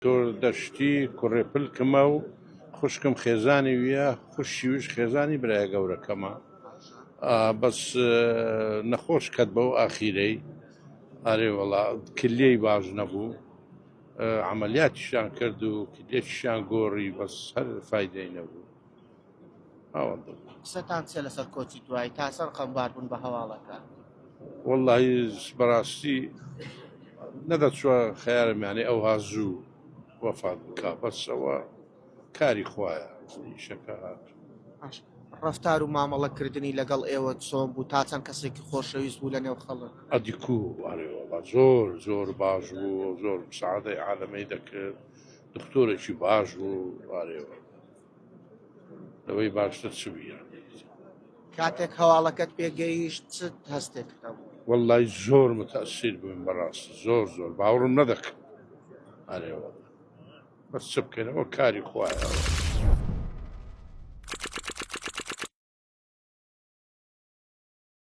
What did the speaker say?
تۆر دەشتی کوڕێ پلکمە و خوشکم خێزانی ویە خوشیویش خێزانی برایە گەورەکەمە بەس نەخۆش کەت بەو ئاخیرەی ئارێ وەڵا کللەی باش نەبوو عملیاتیشان کرد و کلێکیشیان گۆڕی بەس هەر فایدەی نەبوو ئەوەندە قسەتان چێ لەسەر کۆچی دوایی تاسەر خەمبار بوون بە هەواڵەکە وەڵی بەڕاستی نەدەچوە خەیارەمانێ ئەوها زوو وەفات بکە بەسەوە کاری خوایە شەکە هات ڕەفتار و مامەڵەکردنی لەگەڵ ئێوە چۆن بوو تا چەند کەسێکی خۆشەویست بوو لە نێو خەڵک ئەدیکو وارێوەڵا زۆر زۆر باش بوو زۆر سعادەی عالەمەی دەکرد دکتۆرێکی باش بوو وارێوە لەوەی باشتر چ بیە کاتێک هەواڵەکەت پێگەیشت چت هەستێک بوو وەڵی زۆر متەسیر بووین بەڕاست زۆر زۆر باوەڕم نەدەکرد ئارێوە بەس چ بکەینەوە کاری خوایە